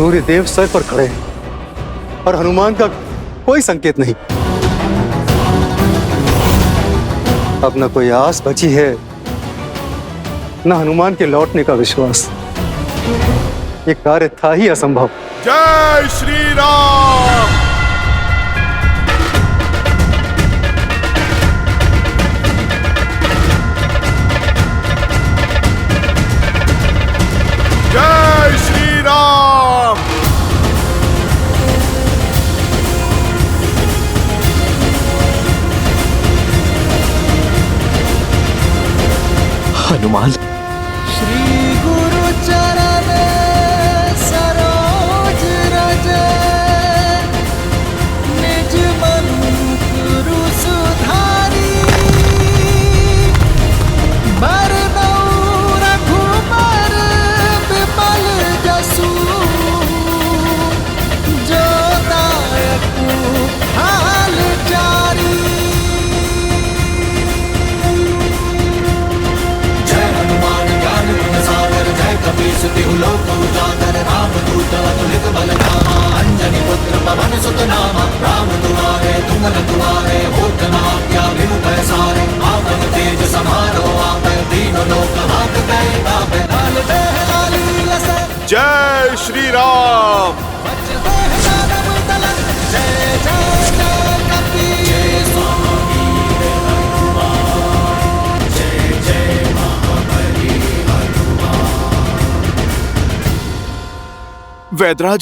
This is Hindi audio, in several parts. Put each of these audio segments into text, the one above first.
सूर्य देव सर पर खड़े हैं और हनुमान का कोई संकेत नहीं। अब न कोई आस बची है, न हनुमान के लौटने का विश्वास। ये कार्य था ही असंभव। जय श्री राम। जय श्री राम। हनुमान। श्री गुरु चरण सरोज रज, निज मनु गुरु सुधारी, बरनौ रघुबर विमल जसु, जो दायकु हाल चारी। कपीसतिहु लोक उजागर, रामदूत अतुलित बल धामा, अंजनी पुत्र पवन सुत नामा, राम दुआरे तुम रखवारे, होत न आज्ञा बिनु पैसारे, आपन तेज समारो आपै, तीनों लोक हांकते कांपै, लाल देह लाली लसै। जय श्री राम। जय जय जय कपीस स्वामी हनुमान, जय जय महाबली हनुमान। वैदराज,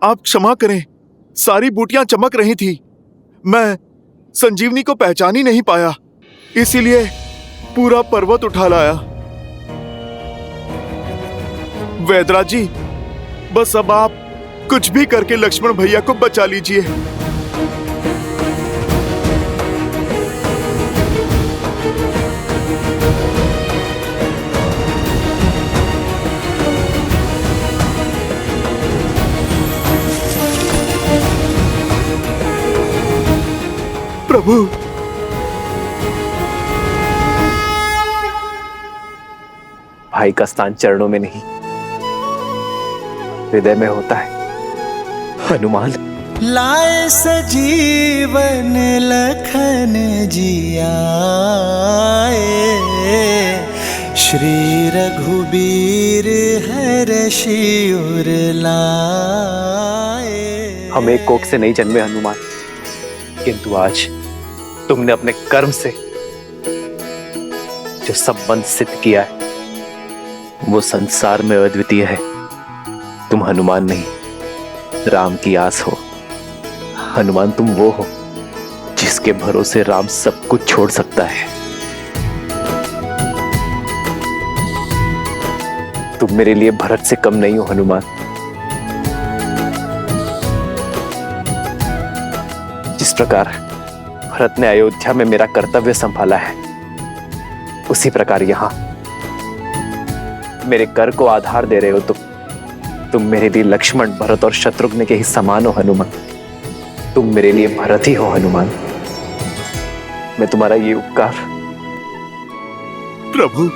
आप क्षमा करें, सारी बूटियां चमक रही थी, मैं संजीवनी को पहचान ही नहीं पाया, इसीलिए पूरा पर्वत उठा लाया। वैदराज जी, बस अब आप कुछ भी करके लक्ष्मण भैया को बचा लीजिए। प्रभु, भाई का स्थान चरणों में नहीं, हृदय में होता है। हनुमान। लाए सजीवन लखन जियाए, श्री रघुबीर हर्षि उर लाए। हम एक कोख से नहीं जन्मे हनुमान, किंतु आज तुमने अपने कर्म से जो संबंध सिद्ध किया है वो संसार में अद्वितीय है। तुम हनुमान नहीं, राम की आस हो। हनुमान, तुम वो हो जिसके भरोसे राम सब कुछ छोड़ सकता है। तुम मेरे लिए भरत से कम नहीं हो हनुमान। जिस प्रकार भरत ने अयोध्या में मेरा कर्तव्य संभाला है, उसी प्रकार यहां मेरे कर को आधार दे रहे हो। तुम मेरे लिए लक्ष्मण, भरत और शत्रुघ्न के ही समान हो हनुमान। तुम मेरे लिए भरत ही हो हनुमान। मैं तुम्हारा ये उपकार। प्रभु,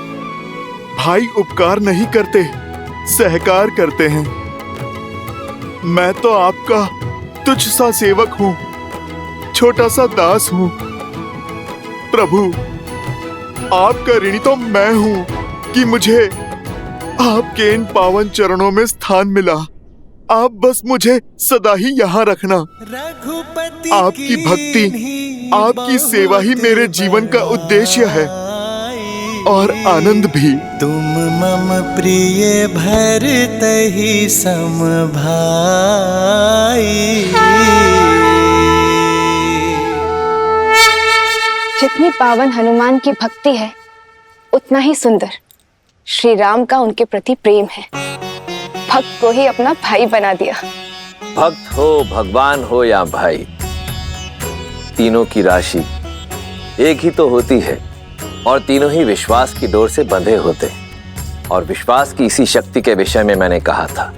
भाई उपकार नहीं करते, सहकार करते हैं। मैं तो आपका तुझ सा सेवक हूं, छोटा सा दास हूं। प्रभु, आपका ऋणी तो मैं हूं कि मुझे आपके इन पावन चरणों में स्थान मिला। आप बस मुझे सदा ही यहाँ रखना। आपकी भक्ति, आपकी सेवा ही मेरे जीवन का उद्देश्य है और आनंद भी। तुम मम प्रिय भरत ही सम भाई। जितनी पावन हनुमान की भक्ति है, उतना ही सुंदर श्री राम का उनके प्रति प्रेम है। भक्त को ही अपना भाई बना दिया। भक्त हो, भगवान हो या भाई, तीनों की राशि एक ही तो होती है और तीनों ही विश्वास की डोर से बंधे होते हैं। और विश्वास की इसी शक्ति के विषय में मैंने कहा था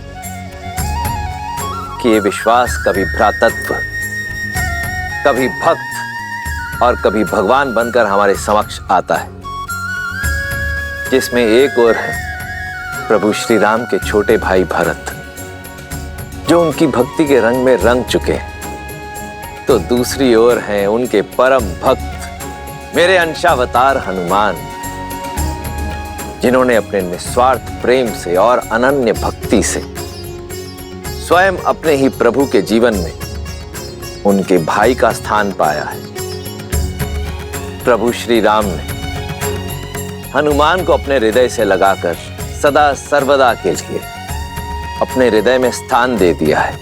कि ये विश्वास कभी भ्रातृत्व, कभी भक्त और कभी भगवान बनकर हमारे समक्ष आता है, जिसमें एक और है प्रभु श्री राम के छोटे भाई भरत जो उनकी भक्ति के रंग में रंग चुके, तो दूसरी ओर हैं उनके परम भक्त मेरे अंशावतार हनुमान, जिन्होंने अपने निस्वार्थ प्रेम से और अनन्य भक्ति से स्वयं अपने ही प्रभु के जीवन में उनके भाई का स्थान पाया है। प्रभु श्री राम ने हनुमान को अपने हृदय से लगाकर सदा सर्वदा के लिए अपने हृदय में स्थान दे दिया है।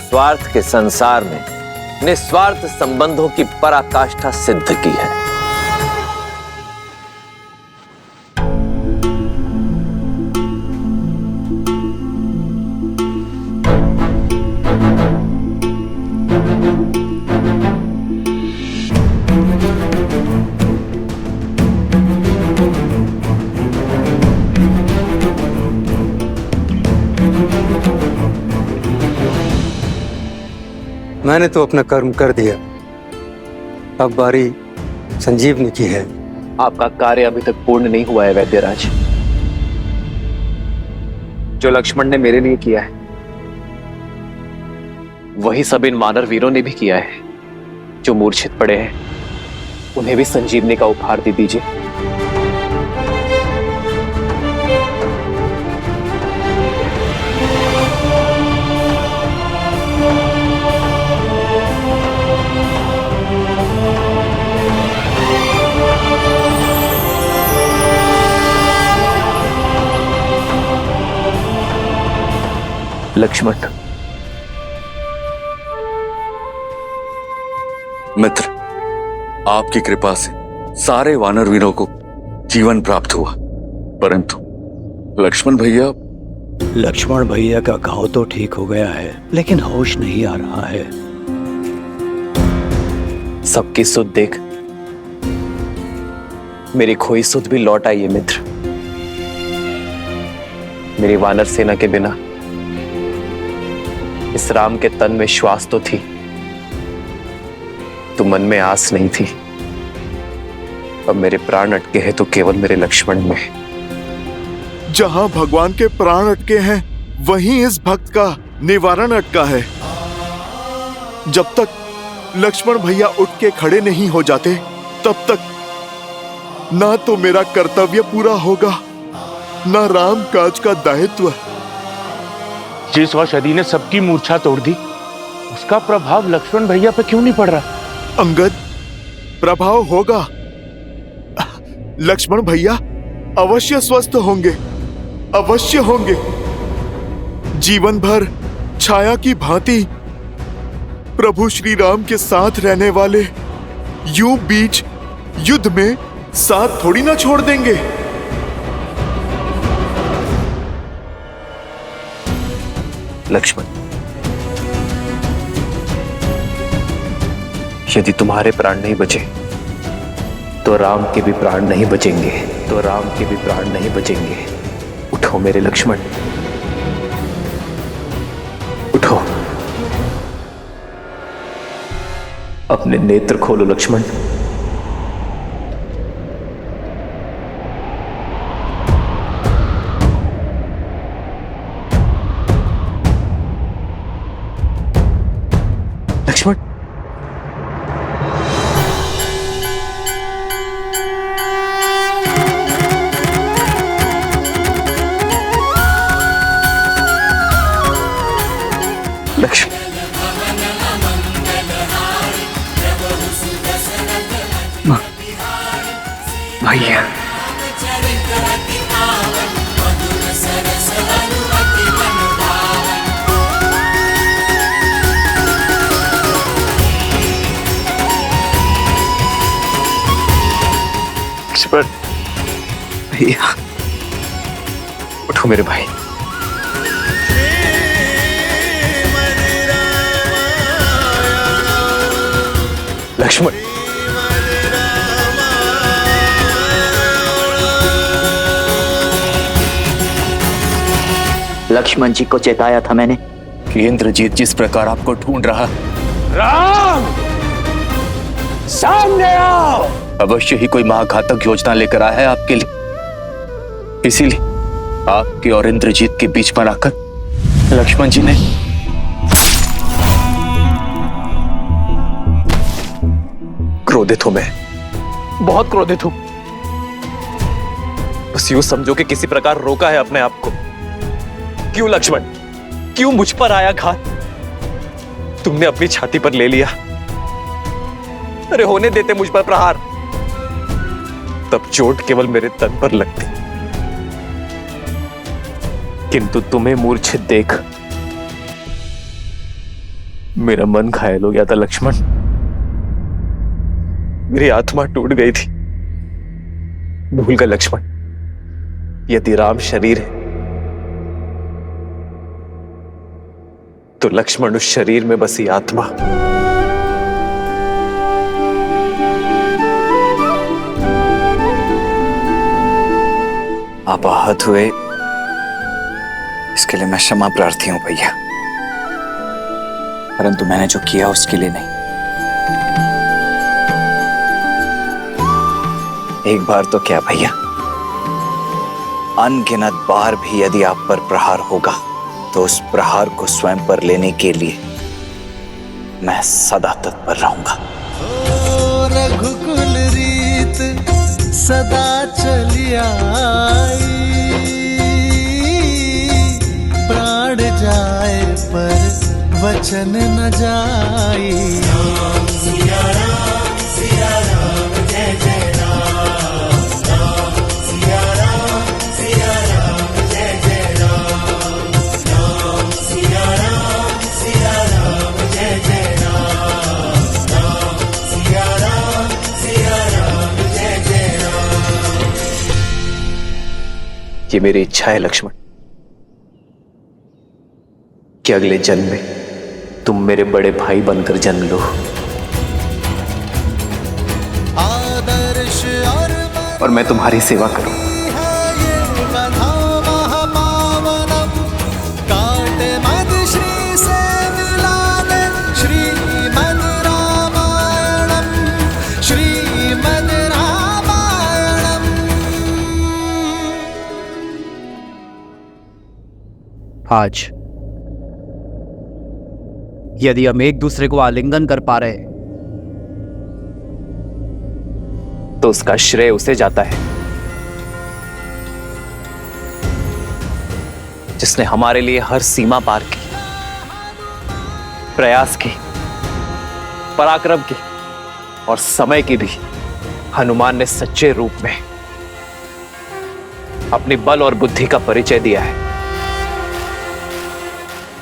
स्वार्थ के संसार में निस्वार्थ संबंधों की पराकाष्ठा सिद्ध की है। मैंने तो अपना कर्म कर दिया, अब बारी संजीवनी की है। आपका कार्य अभी तक पूर्ण नहीं हुआ है वैद्यराज। जो लक्ष्मण ने मेरे लिए किया है वही सब इन वानर वीरों ने भी किया है। जो मूर्छित पड़े हैं उन्हें भी संजीवनी का उपहार दे दीजिए। लक्ष्मण, मित्र, आपकी कृपा से सारे वानर वीरों को जीवन प्राप्त हुआ, परंतु लक्ष्मण भैया का घाव तो ठीक हो गया है, लेकिन होश नहीं आ रहा है। सबकी सुध देख मेरी खोई सुध भी लौट आई है मित्र। मेरी वानर सेना के बिना इस राम के तन में श्वास तो थी, तो मन में आस नहीं थी। अब मेरे प्राण अटके हैं तो केवल मेरे लक्ष्मण में। जहां भगवान के प्राण अटके हैं वहीं इस भक्त का निवारण अटका है। जब तक लक्ष्मण भैया उठ के खड़े नहीं हो जाते तब तक ना तो मेरा कर्तव्य पूरा होगा, ना राम काज का दायित्व। जिस औषधि ने सबकी मूर्छा तोड़ दी, उसका प्रभाव लक्ष्मण भैया पे क्यों नहीं पड़ रहा? अंगद, प्रभाव होगा। लक्ष्मण भैया अवश्य स्वस्थ होंगे, अवश्य होंगे। जीवन भर छाया की भांति प्रभु श्री राम के साथ रहने वाले यूं बीच युद्ध में साथ थोड़ी ना छोड़ देंगे। लक्ष्मण, यदि तुम्हारे प्राण नहीं बचे तो राम के भी प्राण नहीं बचेंगे, तो राम के भी प्राण नहीं बचेंगे। उठो मेरे लक्ष्मण, उठो, अपने नेत्र खोलो लक्ष्मण। लक्ष्मण, लक्ष्मण, भैया, भैया, उठो मेरे भाई। लक्ष्मण, लक्ष्मण जी को चेताया था मैंने कि इंद्रजीत जिस प्रकार आपको ढूंढ रहा। राम, सामने आओ। अवश्य ही कोई महाघातक योजना लेकर आया है आपके लिए, इसीलिए आपके और इंद्रजीत के बीच में आकर लक्ष्मण जी ने क्रोधित हूं मैं, बहुत क्रोधित हूं। बस यूं समझो कि किसी प्रकार रोका है अपने आप को। क्यों लक्ष्मण, क्यों मुझ पर आया घात? तुमने अपनी छाती पर ले लिया। अरे होने देते मुझ पर प्रहार, तब चोट केवल मेरे तन पर लगती, किंतु तुम्हें मूर्छित देख मेरा मन घायल हो गया था लक्ष्मण। मेरी आत्मा टूट गई थी। भूल गए लक्ष्मण, यदि राम शरीर है तो लक्ष्मण उस शरीर में बसी आत्मा। आप आहत हुए, इसके लिए मैं क्षमा प्रार्थी हूं भैया, परंतु मैंने जो किया उसके लिए नहीं। एक बार तो क्या भैया, अनगिनत बार भी यदि आप पर प्रहार होगा तो उस प्रहार को स्वयं पर लेने के लिए मैं सदा तत्पर रहूंगा। रघुकुल रीत सदा चली आई, प्राण जाए पर वचन न जाई। सिया राम जय जय राम, सिया राम जय जय राम, सिया राम जय जय राम, सिया राम जय जय राम। ये मेरी इच्छा है लक्ष्मण कि अगले जन्म में तुम मेरे बड़े भाई बनकर जन्म लो और मैं तुम्हारी सेवा करूं। आज यदि हम एक दूसरे को आलिंगन कर पा रहे तो उसका श्रेय उसे जाता है जिसने हमारे लिए हर सीमा पार की, प्रयास की, पराक्रम की और समय की भी हनुमान ने सच्चे रूप में अपनी बल और बुद्धि का परिचय दिया है।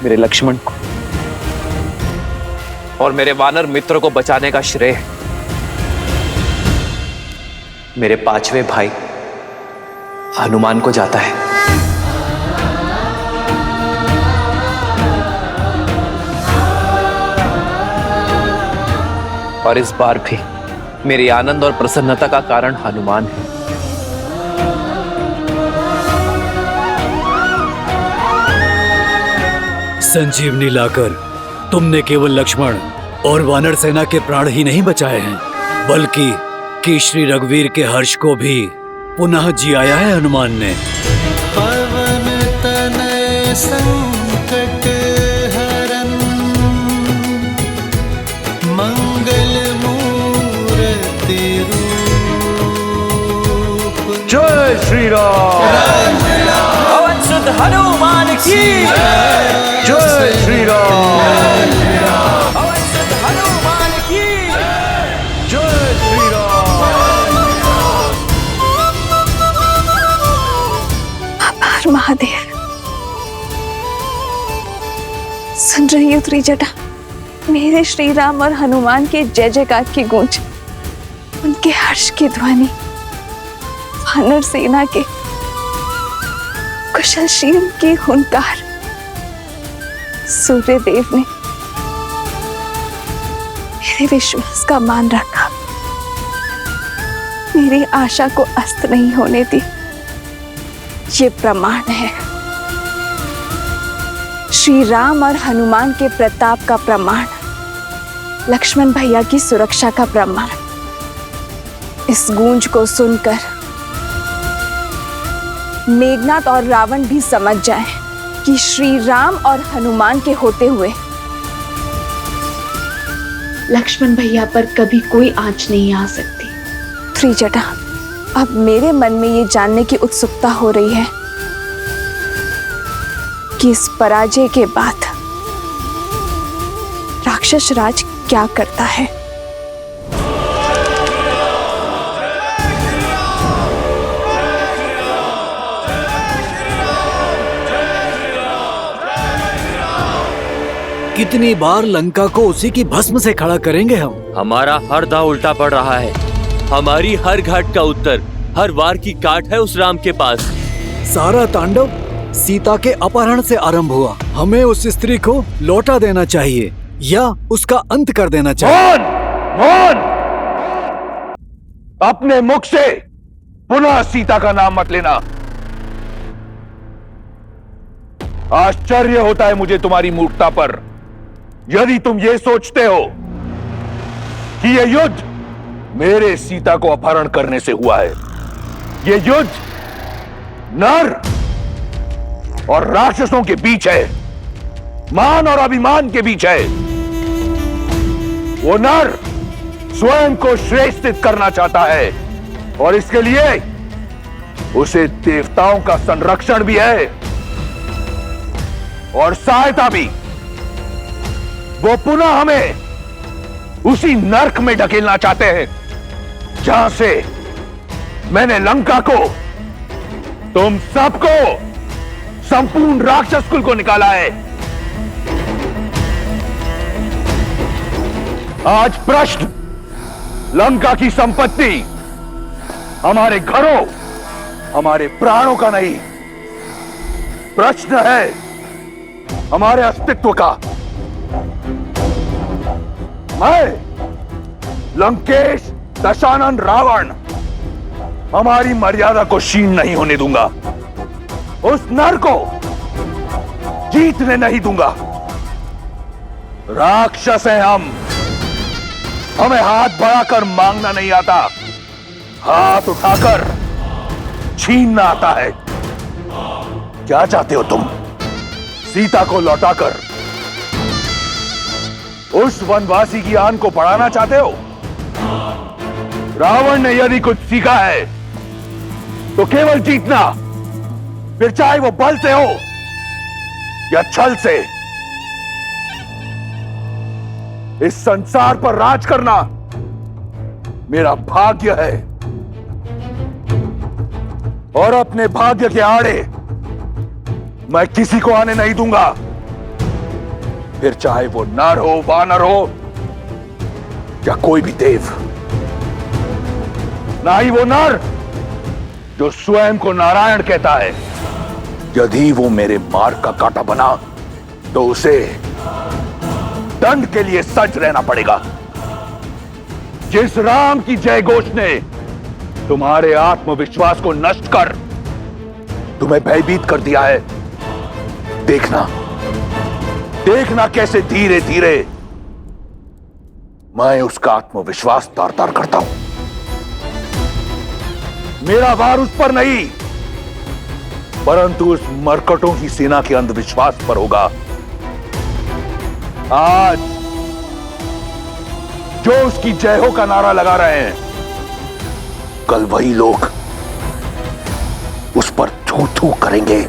मेरे लक्ष्मण को और मेरे वानर मित्रों को बचाने का श्रेय मेरे पांचवें भाई हनुमान को जाता है। और इस बार भी मेरी आनंद और प्रसन्नता का कारण हनुमान है। संजीवनी लाकर तुमने केवल लक्ष्मण और वानर सेना के प्राण ही नहीं बचाए हैं, बल्कि कि श्री रघुवीर के हर्ष को भी पुनः जियाया है हनुमान ने। पवन तनय संकट हरन, मंगल मूर्ति रूप। जय श्री राम। पवन सुत हनुमान की जय श्री राम। पवन सुत हनुमान की जय श्री राम। आभार महादेव। सुन रही हो त्रिजटा, मेरे श्री राम और हनुमान के जय जयकार की गूंज, उनके हर्ष की ध्वनि, वानर सेना के कुशलशील की हुंकार। सूर्य देव ने मेरे विश्वास का मान रखा, मेरी आशा को अस्त नहीं होने दी। ये प्रमाण है, श्री राम और हनुमान के प्रताप का प्रमाण, लक्ष्मण भैया की सुरक्षा का प्रमाण। इस गूंज को सुनकर मेघनाथ और रावण भी समझ जाएं कि श्री राम और हनुमान के होते हुए लक्ष्मण भैया पर कभी कोई आंच नहीं आ सकती। त्रिजटा, अब मेरे मन में ये जानने की उत्सुकता हो रही है कि इस पराजय के बाद राक्षस राज क्या करता है। कितनी बार लंका को उसी की भस्म से खड़ा करेंगे हम? हमारा हर दांव उल्टा पड़ रहा है। हमारी हर घाट का उत्तर, हर वार की काट है उस राम के पास। सारा तांडव सीता के अपहरण से आरंभ हुआ। हमें उस स्त्री को लौटा देना चाहिए या उसका अंत कर देना चाहिए। मौन! अपने मुख से पुनः सीता का नाम मत लेना। आश्चर्य होता है मुझे तुम्हारी मूर्खता पर। यदि तुम ये सोचते हो कि यह युद्ध मेरे सीता को अपहरण करने से हुआ है, यह युद्ध नर और राक्षसों के बीच है, मान और अभिमान के बीच है। वो नर स्वयं को श्रेष्ठित करना चाहता है और इसके लिए उसे देवताओं का संरक्षण भी है और सहायता भी। वो पुनः हमें उसी नर्क में ढकेलना चाहते हैं जहां से मैंने लंका को, तुम सबको, संपूर्ण राक्षस कुल को निकाला है। आज प्रश्न लंका की संपत्ति हमारे घरों, हमारे प्राणों का नहीं, प्रश्न है हमारे अस्तित्व का। मैं लंकेश दशानन रावण हमारी मर्यादा को क्षीण नहीं होने दूंगा। उस नर को जीतने नहीं दूंगा। राक्षस हैं हम, हमें हाथ बढ़ाकर मांगना नहीं आता, हाथ उठाकर छीनना आता है। क्या चाहते हो तुम? सीता को लौटाकर उस वनवासी की आन को बढ़ाना चाहते हो? रावण ने यदि कुछ सीखा है तो केवल जीतना, फिर चाहे वो बल से हो या छल से। इस संसार पर राज करना मेरा भाग्य है और अपने भाग्य के आड़े मैं किसी को आने नहीं दूंगा, फिर चाहे वो नर हो, वानर हो या कोई भी देव। ना ही वो नर जो स्वयं को नारायण कहता है। यदि वो मेरे मार्ग का कांटा बना तो उसे दंड के लिए सज्ज रहना पड़ेगा। जिस राम की जय घोष ने तुम्हारे आत्मविश्वास को नष्ट कर तुम्हें भयभीत कर दिया है, देखना देखना कैसे धीरे धीरे मैं उसका आत्मविश्वास तार तार करता हूं। मेरा वार उस पर नहीं, परंतु उस मरकटों की सेना के अंधविश्वास पर होगा। आज जो उसकी जय हो का नारा लगा रहे हैं, कल वही लोग उस पर थू थू करेंगे।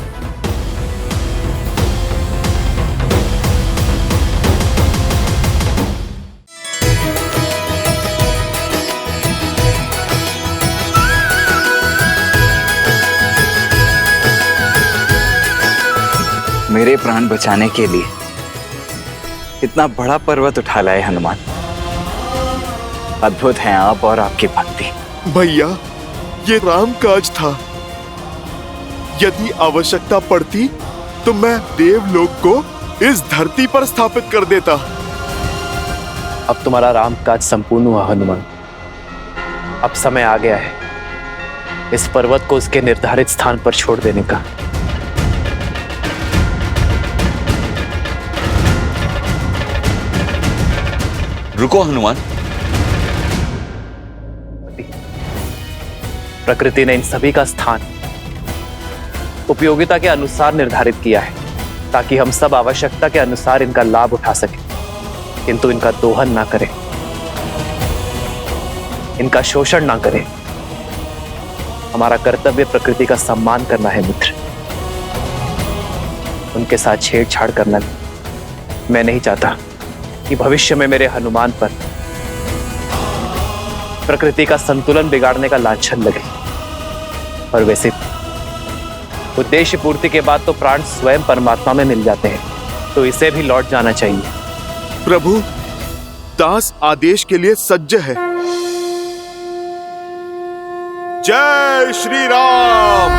मेरे प्राण बचाने के लिए इतना बड़ा पर्वत उठा लाए हनुमान। अद्भुत हैं आप और आपकी भक्ति। भैया, ये राम काज था। यदि आवश्यकता पड़ती तो मैं देवलोक को इस धरती पर स्थापित कर देता। अब तुम्हारा राम काज संपूर्ण हुआ हनुमान। अब समय आ गया है इस पर्वत को उसके निर्धारित स्थान पर छोड़ देने का। रुको हनुमान। प्रकृति ने इन सभी का स्थान उपयोगिता के अनुसार निर्धारित किया है। ताकि हम सब आवश्यकता के अनुसार इनका लाभ उठा सकें, किंतु इनका दोहन ना करें, इनका शोषण ना करें। हमारा कर्तव्य प्रकृति का सम्मान करना है मित्र, उनके साथ छेड़छाड़ करना नहीं। मैं नहीं चाहता कि भविष्य में मेरे हनुमान पर प्रकृति का संतुलन बिगाड़ने का लांछन लगे। और वैसे उद्देश्य पूर्ति के बाद तो प्राण स्वयं परमात्मा में मिल जाते हैं, तो इसे भी लौट जाना चाहिए। प्रभु, दास आदेश के लिए सज्ज है। जय श्री राम।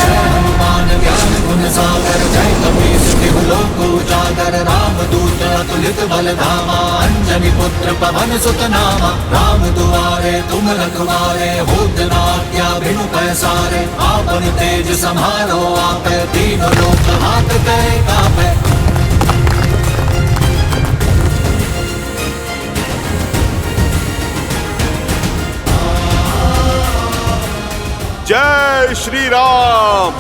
जय हनुमान ज्ञान गुण सागर, जय कपीस तिहु लोक उजागर, राम दूत अतुलित बल धामा, अंजनी पुत्र पवन सुत नामा, राम दुआरे तुम रखवारे, होत न आज्ञा बिनु पैसारे, आपन तेज समारो आपे, तीनों लोक हाथ कहे कापे। जय श्री राम।